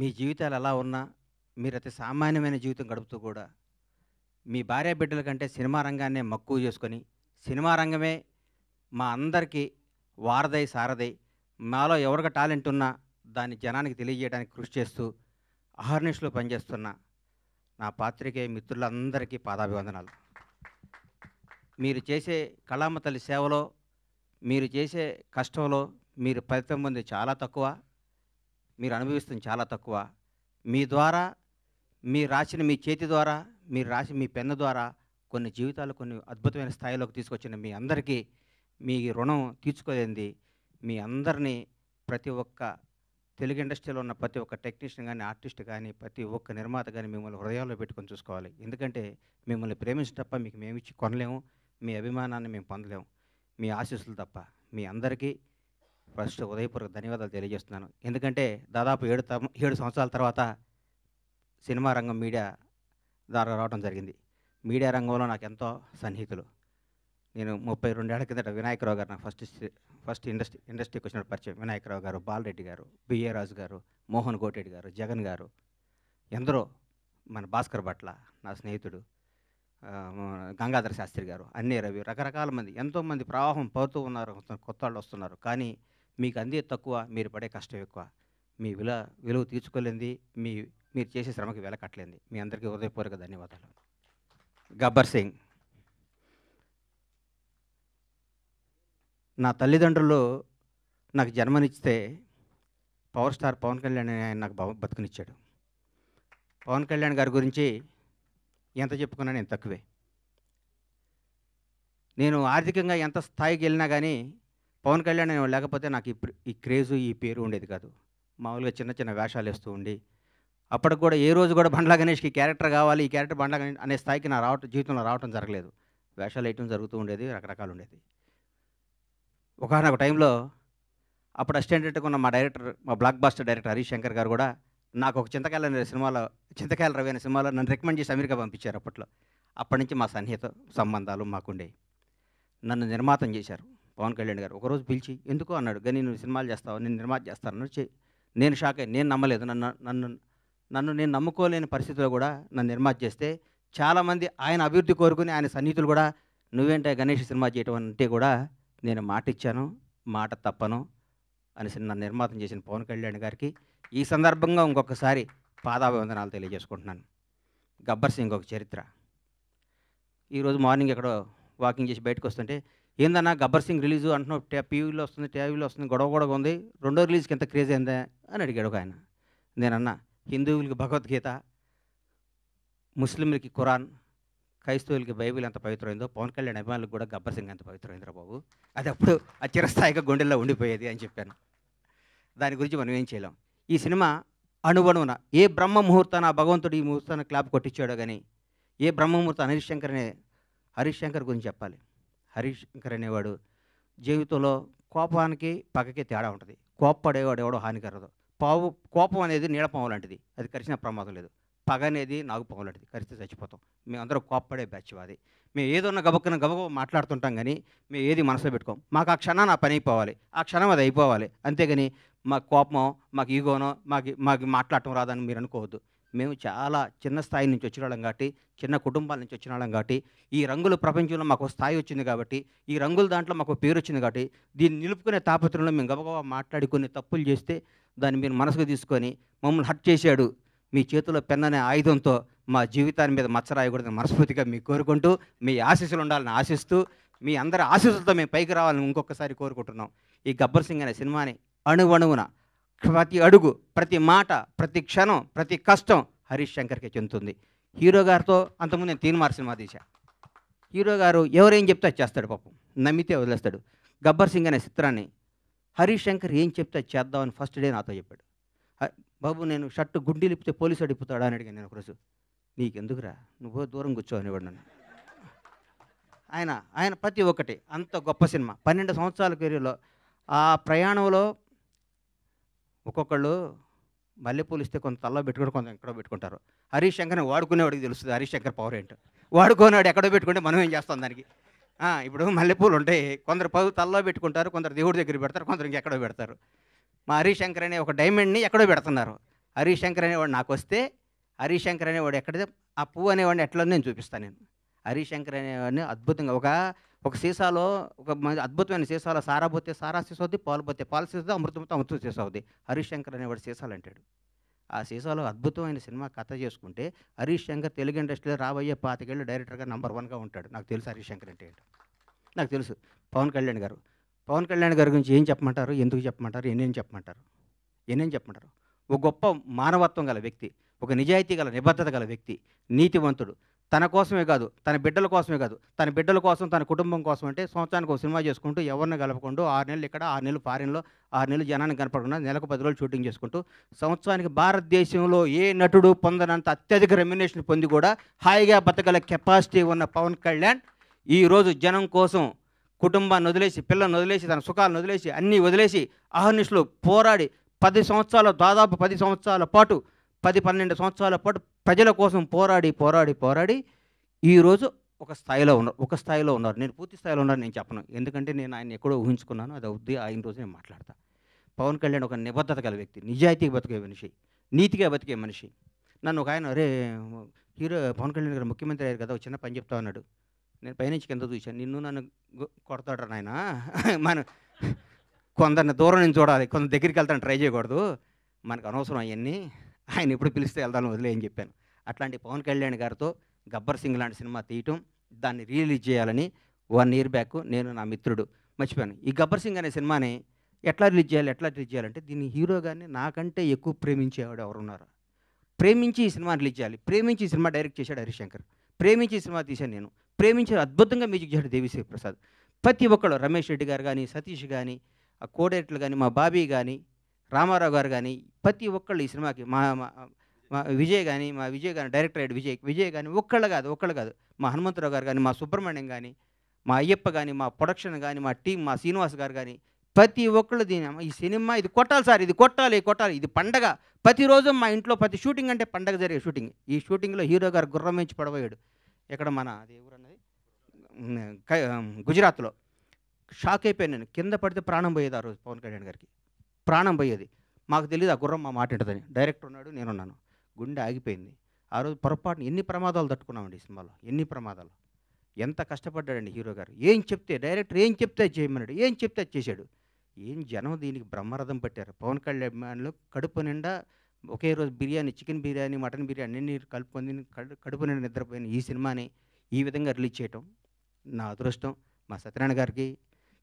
మీ జీవితాలు ఎలా ఉన్నా, మీరతి సామాన్యమైన జీవితం గడుపుతూ కూడా, మీ భార్యాబిడ్డల కంటే సినిమా రంగాన్నే మక్కువ చేసుకొని, సినిమా రంగమే మా అందరికీ వారధై, సారథై, మాలో ఎవరికి టాలెంట్ ఉన్నా దాన్ని జనానికి తెలియజేయడానికి కృషి చేస్తూ, అహర్నిశలు పనిచేస్తున్న నా పాత్రికేయ మిత్రులందరికీ పాదాభివందనాలు. మీరు చేసే కళామ తల్లి సేవలో, మీరు చేసే కష్టంలో మీరు ఫలితం పొందేది చాలా తక్కువ. మీరు అనుభవిస్తుంది చాలా తక్కువ. మీ ద్వారా, మీరు రాసిన మీ చేతి ద్వారా, మీరు రాసి మీ పెన్ను ద్వారా కొన్ని జీవితాలు కొన్ని అద్భుతమైన స్థాయిలోకి తీసుకొచ్చిన మీ అందరికీ మీ రుణం తీర్చుకోలేనిది. మీ అందరినీ ప్రతి ఒక్క తెలుగు ఇండస్ట్రీలో ఉన్న ప్రతి ఒక్క టెక్నీషియన్ కానీ, ఆర్టిస్ట్ కానీ, ప్రతి ఒక్క నిర్మాత కానీ మిమ్మల్ని హృదయాల్లో పెట్టుకొని చూసుకోవాలి. ఎందుకంటే మిమ్మల్ని ప్రేమించడం తప్ప మీకు మేమిచ్చి కొనలేము. మీ అభిమానాన్ని మేము పొందలేము. మీ ఆశీస్సులు తప్ప. మీ అందరికీ ఫస్ట్ ఉదయపూర్వక ధన్యవాదాలు తెలియజేస్తున్నాను. ఎందుకంటే దాదాపు 7 సంవత్సరాల తర్వాత సినిమా రంగం మీడియా ద్వారా రావడం జరిగింది. మీడియా రంగంలో నాకు ఎంతో సన్నిహితులు. నేను 32 ఏళ్ల కిందట వినాయకరావు గారు నాకు ఫస్ట్ ఇండస్ట్రీకి వచ్చినప్పుడు పరిచయం. వినాయకరావు గారు, బాలరెడ్డి గారు, బిఏ రాజు గారు, మోహన్ కోటెడ్డి గారు, జగన్ గారు, ఎందరో, మన భాస్కర్ భట్ల నా స్నేహితుడు, గంగాధర శాస్త్రి గారు, అన్నీ రవి, రకరకాల మంది, ఎంతోమంది ప్రవాహం పడుతూ ఉన్నారు. కొత్త వాళ్ళు వస్తున్నారు. కానీ మీకు అందే తక్కువ, మీరు పడే కష్టం ఎక్కువ. మీ విలువ తీర్చుకోలేంది, మీరు చేసే శ్రమకి వెల కట్టలేంది. మీ అందరికీ హృదయపూర్వక ధన్యవాదాలు. గబ్బర్ సింగ్. నా తల్లిదండ్రులు నాకు జన్మనిస్తే పవర్ స్టార్ పవన్ కళ్యాణ్ ఆయన నాకు బతుకునిచ్చాడు. పవన్ కళ్యాణ్ గారి గురించి ఎంత చెప్పుకున్నా నేను తక్కువే. నేను ఆర్థికంగా ఎంత స్థాయికి వెళ్ళినా కానీ పవన్ కళ్యాణ్ లేకపోతే నాకు ఇప్పుడు ఈ క్రేజు, ఈ పేరు ఉండేది కాదు. మామూలుగా చిన్న చిన్న వేషాలు వేస్తూ ఉండి, అప్పటికి కూడా ఏ రోజు కూడా బండ్లా గణేష్కి క్యారెక్టర్ కావాలి, ఈ క్యారెక్టర్ బండ్లా గణేష్ అనే స్థాయికి నా జీవితంలో రావటం జరగలేదు. వేషాలు వేయటం జరుగుతూ ఉండేది, రకరకాలు ఉండేది. ఒకనొక టైంలో అప్పుడు అసిస్టెంట్గా ఉన్న మా డైరెక్టర్, మా blockbuster director Harish Shankar గారు కూడా నాకు ఒక చింతకాయల రవి అనే సినిమాలో నన్ను రికమెండ్ చేసి అమెరికా పంపించారు అప్పట్లో. అప్పటి నుంచి మా సన్నిహిత సంబంధాలు మాకుండేవి. నన్ను నిర్మాతం చేశారు పవన్ కళ్యాణ్ గారు. ఒకరోజు పిలిచి ఎందుకో అన్నాడు, కానీ నువ్వు సినిమాలు చేస్తావు, నేను నిర్మాత చేస్తాను. నేను షాక్ అయ్యి, నేను నమ్మలేదు. నన్ను నేను నమ్ముకోలేని పరిస్థితిలో కూడా నన్ను నిర్మాత చేస్తే చాలామంది ఆయన అభివృద్ధి కోరుకుని ఆయన సన్నిహితులు కూడా నువ్వేంటే గణేష్ సినిమా చేయటం అంటే కూడా నేను మాట ఇచ్చాను, మాట తప్పను అనేసి నన్ను నిర్మాతం చేసిన పవన్ కళ్యాణ్ గారికి ఈ సందర్భంగా ఇంకొకసారి పాదాభివందనాలు తెలియజేసుకుంటున్నాను. గబ్బర్ సింగ్ ఒక చరిత్ర. ఈరోజు మార్నింగ్ ఎక్కడో వాకింగ్ చేసి బయటకు వస్తుంటే, ఏందన్నా గబ్బర్ సింగ్ రిలీజు అంటున్నావు, టీవీలో వస్తుంది, గొడవ ఉంది, రెండో రిలీజ్కి ఎంత క్రేజ్ అయిందా అని అడిగాడు ఒక ఆయన. నేనన్నా, హిందువులకి భగవద్గీత, ముస్లింలకి ఖురాన్, క్రైస్తవులకి బైబిల్ ఎంత పవిత్రమైందో పవన్ కళ్యాణ్ అభిమానులకు కూడా గబ్బర్ సింగ్ ఎంత పవిత్రమైందిరా బాబు, అది అప్పుడు ఆ చిరస్థాయిగా గుండెల్లో ఉండిపోయేది అని చెప్పాను. దాని గురించి మనం ఏం చేయలేం. ఈ సినిమా అణువణువున ఏ బ్రహ్మ ముహూర్తాన భగవంతుడు ఈ ముహూర్తాన్ని క్లాప్ కొట్టించాడో కానీ, ఏ బ్రహ్మ ముహూర్తాన్ని హరీష్ శంకర్ గురించి చెప్పాలి. హరీష్ శంకర్ అనేవాడు జీవితంలో కోపానికి పగకి తేడా ఉంటుంది. కోప్పడేవాడు ఎవడో హానికరదు. కోపం అనేది నీడపాము లాంటిది, అది కరిచిన ప్రమాదం లేదు. పగ అనేది నాగుపాము లాంటిది, కరిస్తే చచ్చిపోతాం. మేమందరం కోప్పడే బ్యాచ్ అది. మేము ఏదన్నా గబగబ మాట్లాడుతుంటాం కానీ మేము ఏది మనసులో పెట్టుకోం. మాకు ఆ క్షణం నా పని అయిపోవాలి, ఆ క్షణం అది అయిపోవాలి. అంతేగాని మాకు కోపమో, మాకు ఈగోనో, మాకు మాట్లాడటం రాదని మీరు అనుకోవద్దు. మేము చాలా చిన్న స్థాయి నుంచి వచ్చిన వాళ్ళం కాబట్టి, చిన్న కుటుంబాల నుంచి వచ్చిన వాళ్ళం కాబట్టి, ఈ రంగుల ప్రపంచంలో మాకు స్థాయి వచ్చింది కాబట్టి, ఈ రంగుల దాంట్లో మాకు పేరు వచ్చింది కాబట్టి, దీన్ని నిలుపుకునే తాపత్రంలో మేము గబగబా మాట్లాడి కొన్ని తప్పులు చేస్తే దాన్ని మీరు మనసుకు తీసుకొని మమ్మల్ని హర్ట్ చేశాడు, మీ చేతిలో పెన్ అనే ఆయుధంతో మా జీవితాన్ని మీద మచ్చరాయకూడదని మనస్ఫూర్తిగా మీకు కోరుకుంటూ, మీ ఆశీస్సులు ఉండాలని ఆశిస్తూ, మీ అందరి ఆశీస్సులతో మేము పైకి రావాలని ఇంకొకసారి కోరుకుంటున్నాం. ఈ గబ్బర్ సింగ్ అనే సినిమాని అణువణువున ప్రతి అడుగు, ప్రతి మాట, ప్రతి క్షణం, ప్రతి కష్టం హరీష్ శంకర్కే చెందుతుంది. హీరో గారితో అంతకుముందు నేను తీన్మార్ సినిమా తీశా. హీరో గారు ఎవరేం చెప్తే అది చేస్తాడు, పాపం నమ్మితే వదిలేస్తాడు. గబ్బర్ సింగ్ అనే చిత్రాన్ని హరీష్ శంకర్ ఏం చెప్తే అది చేద్దామని ఫస్ట్ డే నాతో చెప్పాడు. బాబు నేను షర్టు గుండీలు ఇప్పితే పోలీసు అడిగిపోతాడా అని అడిగాను నేను ఒకరోజు. నీకెందుకురా, నువ్వు దూరం కూర్చో అనేవాడు నన్ను. ఆయన ప్రతి ఒక్కటి అంత గొప్ప సినిమా. 12 సంవత్సరాల కెరీర్లో ఆ ప్రయాణంలో ఒక్కొక్కళ్ళు మల్లెపూలు ఇస్తే కొంత తల్లో పెట్టుకుంటే కొంత ఎక్కడో పెట్టుకుంటారు. హరీష్ శంకర్ని వాడుకునేవాడికి తెలుస్తుంది హరీష్ శంకర్ పవర్ ఏంటో. వాడుకునేవాడు ఎక్కడో పెట్టుకుంటే మనం ఏం చేస్తాం దానికి. ఇప్పుడు మల్లెపూలు ఉంటాయి, కొందరు తల్లో పెట్టుకుంటారు, కొందరు దేవుడి దగ్గర పెడతారు, కొందరు ఇంకెక్కడో పెడతారు. మా హరీష్ శంకర్ అనే ఒక డైమండ్ని ఎక్కడో పెడుతున్నారు. హరీష్ శంకర్ అనేవాడు నాకు వస్తే హరీష్ శంకర్ అనేవాడు ఎక్కడితే ఆ పువ్వు అనేవాడిని ఎట్లా నేను చూపిస్తాను. నేను హరీష్ శంకర్ అనేవాడిని అద్భుతంగా ఒక సీసాలో ఒక అద్భుతమైన సీసాలో సారా పోతే సారా సీసా అవుద్ది, పాలు పోతే పాలు సీసా, అమృతంతో అమృతం సీసా అవుద్ది. హరీష్ శంకర్ అనేవాడు సీసాలు అంటాడు. ఆ సీసాలో అద్భుతమైన సినిమా కథ చేసుకుంటే హరీష్ శంకర్ తెలుగు ఇండస్ట్రీలో రాబోయే 25 ఏళ్ళు డైరెక్టర్గా నంబర్ 1గా ఉంటాడు. నాకు తెలుసు హరీష్ శంకర్ అంటే ఏంటో. నాకు తెలుసు. పవన్ కళ్యాణ్ గారి గురించి ఏం చెప్పమంటారు, ఎందుకు చెప్పమంటారు, ఎన్నేం చెప్పమంటారు. ఒక గొప్ప మానవత్వం గల వ్యక్తి, ఒక నిజాయితీ గల నిబద్ధత గల వ్యక్తి, నీతివంతుడు. తన కోసమే కాదు, తన బిడ్డల కోసమే కాదు, తన బిడ్డల కోసం, తన కుటుంబం కోసం అంటే సంవత్సరానికి ఒక సినిమా చేసుకుంటూ ఎవరిని కలపకుండా 6 నెలలు ఇక్కడ, 6 నెలలు ఫారిన్లో, 6 నెలలు జనానికి కనపడకుండా నెలకు 10 రోజులు షూటింగ్ చేసుకుంటూ సంవత్సరానికి భారతదేశంలో ఏ నటుడు పొందనంత అత్యధిక రెమ్యునేషన్ పొంది కూడా హాయిగా బతకగల కెపాసిటీ ఉన్న పవన్ కళ్యాణ్ ఈరోజు జనం కోసం కుటుంబాన్ని వదిలేసి, పిల్లల్ని వదిలేసి, తన సుఖాలను వదిలేసి, అన్నీ వదిలేసి అహర్నిశలు పోరాడి 10 సంవత్సరాలు, దాదాపు 10 సంవత్సరాల పాటు, 10-12 సంవత్సరాల పాటు ప్రజల కోసం పోరాడి ఈరోజు ఒక స్థాయిలో ఉన్నారు. నేను పూర్తి స్థాయిలో ఉన్నాను నేను చెప్పను, ఎందుకంటే నేను ఆయన ఎక్కడో ఊహించుకున్నాను. అది అవుద్ది, ఆయన రోజు నేను మాట్లాడతా. పవన్ కళ్యాణ్ ఒక నిబద్ధత గల వ్యక్తి, నిజాయితీగా బతికే మనిషి, నీతిగా బతికే మనిషి. నన్ను ఒక ఆయన, అరే హీరో పవన్ కళ్యాణ్ గారు ముఖ్యమంత్రి అయ్యారు కదా, ఒక చిన్న పని చెప్తా అన్నాడు. నేను పైనుంచి కింద చూశాను. నిన్ను నన్ను కొడతాడు నాయన, మనం కొందరిని దూరం నుంచి చూడాలి, కొంత దగ్గరికి వెళ్తాను ట్రై చేయకూడదు, మనకు అనవసరం అవన్నీ, ఆయన ఎప్పుడు పిలిస్తే వెళ్తాను వదిలే అని చెప్పాను. అట్లాంటి పవన్ కళ్యాణ్ గారితో గబ్బర్ సింగ్ లాంటి సినిమా తీయటం, దాన్ని రిలీజ్ చేయాలని 1 year బ్యాక్ నేను నా మిత్రుడు మర్చిపోయాను. ఈ గబ్బర్ సింగ్ అనే సినిమాని ఎట్లా రిలీజ్ చేయాలంటే దీన్ని హీరో గారిని నాకంటే ఎక్కువ ప్రేమించేవాడు ఎవరున్నారు, ప్రేమించి ఈ సినిమా రిలీజ్ చేయాలి, ప్రేమించి ఈ సినిమా డైరెక్ట్ చేశాడు హరీష్ శంకర్, ప్రేమించి ఈ సినిమా తీశాను నేను, ప్రేమించి అద్భుతంగా మ్యూజిక్ చేశాడు దేవిశ్రీ ప్రసాద్. ప్రతి ఒక్కళ్ళు, రమేష్ రెడ్డి గారు కానీ, సతీష్ కానీ, ఆ కోడైరెక్టర్లు కానీ, మా బాబీ కానీ, రామారావు గారు కానీ, ప్రతి ఒక్కళ్ళు ఈ సినిమాకి, మా విజయ్ కానీ డైరెక్టర్ అయ్యాడు విజయ్ కానీ, ఒక్కళ్ళు కాదు, మా హనుమంతరావు గారు కానీ, మా సుబ్రహ్మణ్యం కానీ, మా అయ్యప్ప కానీ, మా ప్రొడక్షన్ కానీ, మా టీం, మా శ్రీనివాస్ గారు కానీ, ప్రతి ఒక్కళ్ళు ఈ సినిమా ఇది కొట్టాలి సార్, ఇది కొట్టాలి, ఇది పండగ. ప్రతిరోజు మా ఇంట్లో ప్రతి షూటింగ్ అంటే పండగ జరిగే షూటింగ్. ఈ షూటింగ్లో హీరో గారు గుర్రం నుంచి పడబోయాడు. ఎక్కడ మన అది ఎవరన్నది గుజరాత్లో. షాక్ అయిపోయాను నేను. కింద పడితే ప్రాణం పోయేది ఆ రోజు పవన్ కళ్యాణ్ గారికి, ప్రాణం పోయేది. మాకు తెలియదు ఆ గుర్రం మా మాట ఉంటుందని. డైరెక్టర్ ఉన్నాడు, నేనున్నాను. గుండె ఆగిపోయింది ఆ రోజు. పొరపాటున ఎన్ని ప్రమాదాలు తట్టుకున్నామండి ఈ సినిమాలో, ఎన్ని ప్రమాదాలు. ఎంత కష్టపడ్డాడండి హీరో గారు. డైరెక్టర్ ఏం చెప్తే చేయమన్నాడు, ఏం చెప్తే చేశాడు. ఏం జనం దీనికి బ్రహ్మరథం పట్టారు. పవన్ కళ్యాణ్ కడుపు నిండా ఒకే రోజు బిర్యానీ, చికెన్ బిర్యానీ, మటన్ బిర్యానీ అన్ని కలుపుకొని కడుపు నిండా నిద్రపోయిన ఈ సినిమాని ఈ విధంగా రిలీజ్ చేయటం నా అదృష్టం. మా సత్యనారాయణ గారికి,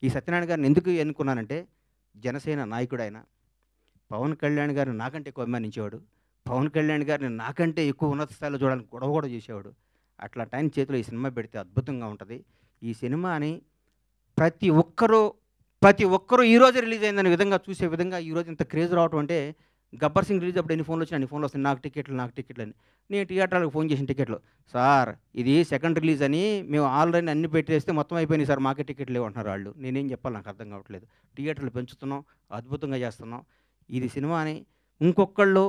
ఈ సత్యనారాయణ గారిని ఎందుకు ఎన్నుకున్నానంటే, జనసేన నాయకుడు ఆయన. పవన్ కళ్యాణ్ గారిని నాకంటే ఎక్కువ అభిమానించేవాడు, పవన్ కళ్యాణ్ గారిని నాకంటే ఎక్కువ ఉన్నత స్థాయిలో చూడాలని గొడవ కూడా చేసేవాడు. అట్లాంటి ఆయన చేతిలో ఈ సినిమా పెడితే అద్భుతంగా ఉంటుంది. ఈ సినిమాని ప్రతి ఒక్కరూ ఈరోజు రిలీజ్ అయిందనే విధంగా చూసే విధంగా ఈరోజు ఇంత క్రేజ్ రావటం అంటే, గబ్బర్ సింగ్ రిలీజ్ అప్పుడు ఎన్ని ఫోన్లు వచ్చినా అన్ని ఫోన్లు వస్తాయి, నాకు టికెట్లు అని. నేను థియేటర్లకు ఫోన్ చేసిన టికెట్లు, సార్ ఇది సెకండ్ రిలీజ్ అని మేము ఆల్రెడీ అన్ని పెట్టేస్తే మొత్తం అయిపోయినాయి సార్, మాకే టికెట్లు లేవంటున్నారు వాళ్ళు. నేనేం చెప్పాలి, నాకు అర్థం కావట్లేదు. థియేటర్లు పెంచుతున్నాం, అద్భుతంగా చేస్తున్నాం. ఇది సినిమాని ఇంకొకళ్ళు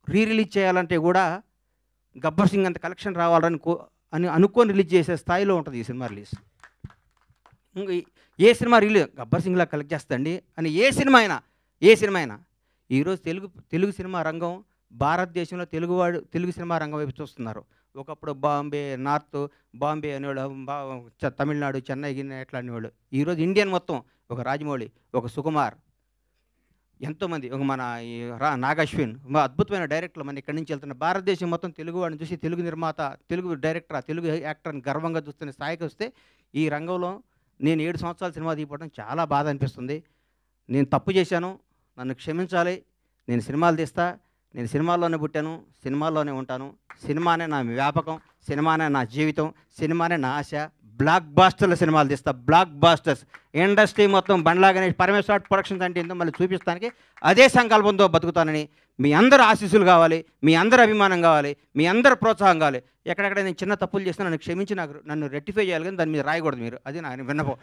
రిలీజ్ చేయాలంటే కూడా గబ్బర్ సింగ్ అంత కలెక్షన్ రావాలని అనుకొని రిలీజ్ చేసే స్థాయిలో ఉంటుంది ఈ సినిమా రిలీజ్. ఏ సినిమా రిలీజ్ గబ్బర్ సింగ్లా కలెక్ట్ చేస్తండి అని ఏ సినిమా అయినా ఈరోజు తెలుగు సినిమా రంగం భారతదేశంలో తెలుగు సినిమా రంగం వైపు చూస్తున్నారు. ఒకప్పుడు బాంబే అనేవాళ్ళు, తమిళనాడు, చెన్నై ఎట్లా అనేవాళ్ళు. ఈరోజు ఇండియన్ మొత్తం, ఒక రాజమౌళి, ఒక సుకుమార్, ఎంతోమంది, ఒక మన నాగశ్విన్, అద్భుతమైన డైరెక్టర్లు మన ఇక్కడి నుంచి వెళ్తున్న. భారతదేశం మొత్తం తెలుగు వాడిని చూసి తెలుగు నిర్మాత, తెలుగు డైరెక్టర్, తెలుగు యాక్టర్ని గర్వంగా చూస్తున్న స్థాయికి వస్తే, ఈ రంగంలో నేను 7 సంవత్సరాల సినిమా తీయడం చాలా బాధ అనిపిస్తుంది. నేను తప్పు చేశాను, నన్ను క్షమించాలి. నేను సినిమాలు తీస్తా, నేను సినిమాల్లోనే పుట్టాను, సినిమాల్లోనే ఉంటాను. సినిమానే నా వ్యాపకం, సినిమానే నా జీవితం, సినిమానే నా ఆశ. బ్లాక్ బాస్టర్ల సినిమాలు తీస్తా, బ్లాక్ బాస్టర్స్. ఇండస్ట్రీ మొత్తం బండ్లాగానే పరమేశ్వర ప్రొడక్షన్స్ అంటే ఏందో మళ్ళీ చూపిస్తానికి అదే సంకల్పంతో బతుకుతానని మీ అందరూ ఆశీస్సులు కావాలి, మీ అందరూ అభిమానం కావాలి, మీ అందరూ ప్రోత్సాహం కావాలి. ఎక్కడెక్కడ నేను చిన్న తప్పులు చేస్తే నన్ను క్షమించి నన్ను రెక్టిఫై చేయాలి, కానీ దాని మీద రాయకూడదు మీరు. అది నా విన్నపం.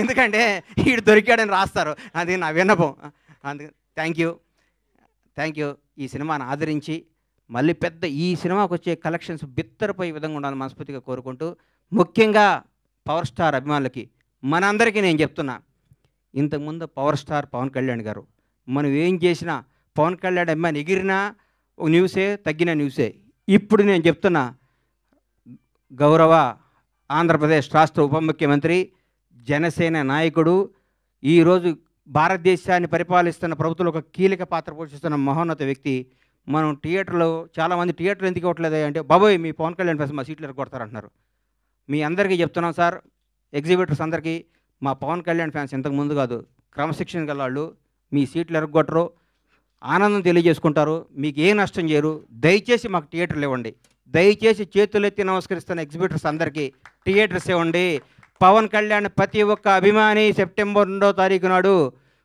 ఎందుకంటే వీడు దొరికాడని రాస్తారు, అది నా విన్నపం. అందుకే థ్యాంక్ యూ. ఈ సినిమాను ఆదరించి మళ్ళీ ఈ సినిమాకు వచ్చే కలెక్షన్స్ బిత్తరపోయే విధంగా ఉండాలని మనస్ఫూర్తిగా కోరుకుంటూ, ముఖ్యంగా పవర్ స్టార్ అభిమానులకి మనందరికీ నేను చెప్తున్నా, ఇంతకుముందు పవర్ స్టార్ పవన్ కళ్యాణ్ గారు మనం ఏం చేసినా పవన్ కళ్యాణ్ అభిమాని ఎగిరినా ఒక న్యూసే, తగ్గిన న్యూసే. ఇప్పుడు నేను చెప్తున్నా, గౌరవ ఆంధ్రప్రదేశ్ రాష్ట్ర ఉప ముఖ్యమంత్రి, జనసేన నాయకుడు, ఈరోజు భారతదేశాన్ని పరిపాలిస్తున్న ప్రభుత్వంలో ఒక కీలక పాత్ర పోషిస్తున్న మహోన్నత వ్యక్తి. మనం థియేటర్లో చాలామంది థియేటర్లు ఎందుకు ఇవ్వట్లేదు అంటే, బాబోయ్ మీ పవన్ కళ్యాణ్ ఫ్యాన్స్ మా సీట్లు ఎరగొడతారంటున్నారు. మీ అందరికీ చెప్తున్నాం సార్, ఎగ్జిబిటర్స్ అందరికీ, మా పవన్ కళ్యాణ్ ఫ్యాన్స్ ఇంతకు ముందు కాదు, క్రమశిక్షణ గల వాళ్ళు, మీ సీట్లు ఎరగొట్టరు, ఆనందం తెలియజేసుకుంటారు, మీకు ఏ నష్టం చేయరు. దయచేసి మాకు థియేటర్లు ఇవ్వండి. దయచేసి చేతులెత్తి నమస్కరిస్తున్న ఎగ్జిబిటర్స్ అందరికీ థియేటర్స్ ఇవ్వండి. పవన్ కళ్యాణ్ ప్రతి ఒక్క అభిమాని సెప్టెంబర్ 2వ తారీఖు నాడు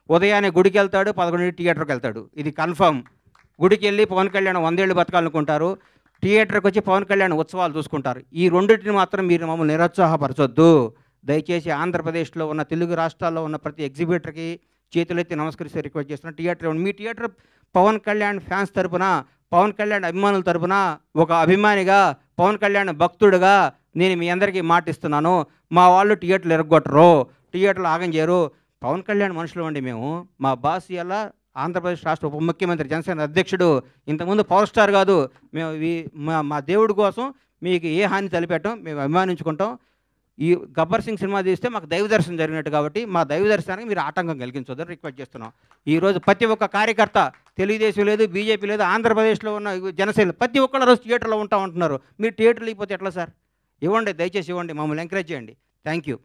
ఉదయాన్నే గుడికి వెళ్తాడు, 11 థియేటర్కి వెళ్తాడు. ఇది కన్ఫర్మ్. గుడికి వెళ్ళి పవన్ కళ్యాణ్ 100 ఏళ్ళు బతకాలనుకుంటారు, థియేటర్కి వచ్చి పవన్ కళ్యాణ్ ఉత్సవాలు చూసుకుంటారు. ఈ రెండింటిని మాత్రం మీరు మమ్మల్ని నిరుత్సాహపరచొద్దు. దయచేసి ఆంధ్రప్రదేశ్లో ఉన్న తెలుగు రాష్ట్రాల్లో ఉన్న ప్రతి ఎగ్జిబిటర్కి చేతులెత్తి నమస్కరిస్తే రిక్వెస్ట్ చేస్తున్నా, థియేటర్ ఇవ్వండి. మీ థియేటర్ పవన్ కళ్యాణ్ ఫ్యాన్స్ తరపున, పవన్ కళ్యాణ్ అభిమానుల తరపున, ఒక అభిమానిగా, పవన్ కళ్యాణ్ భక్తుడిగా నేను మీ అందరికీ మాటిస్తున్నాను, మా వాళ్ళు థియేటర్లు ఎరగొట్టరు, థియేటర్లు ఆగం చేయరు. పవన్ కళ్యాణ్ మనుషులు అండి మేము. మా బాస్ ఇలా ఆంధ్రప్రదేశ్ రాష్ట్ర ఉప ముఖ్యమంత్రి, జనసేన అధ్యక్షుడు, ఇంతకుముందు పవర్ స్టార్ కాదు. మేము మా దేవుడి కోసం మీకు ఏ హాని తలపెట్టం, మేము అభిమానించుకుంటాం. ఈ గబ్బర్ సింగ్ సినిమా తీస్తే మాకు దైవ దర్శనం జరిగినట్టు కాబట్టి మా దైవ దర్శనానికి మీరు ఆటంకం కలిగించొద్దని రిక్వెస్ట్ చేస్తున్నాం. ఈరోజు ప్రతి ఒక్క కార్యకర్త, తెలుగుదేశం లేదు, బీజేపీ లేదు, ఆంధ్రప్రదేశ్లో ఉన్న జనసేన ప్రతి ఒక్కళ్ళు రోజు థియేటర్లో ఉంటామంటున్నారు. మీరు థియేటర్లు ఇవ్వకపోతే ఎట్లా సార్? ఇవ్వండి, దయచేసి ఇవ్వండి, మమ్మల్ని ఎంకరేజ్ చేయండి. Thank you.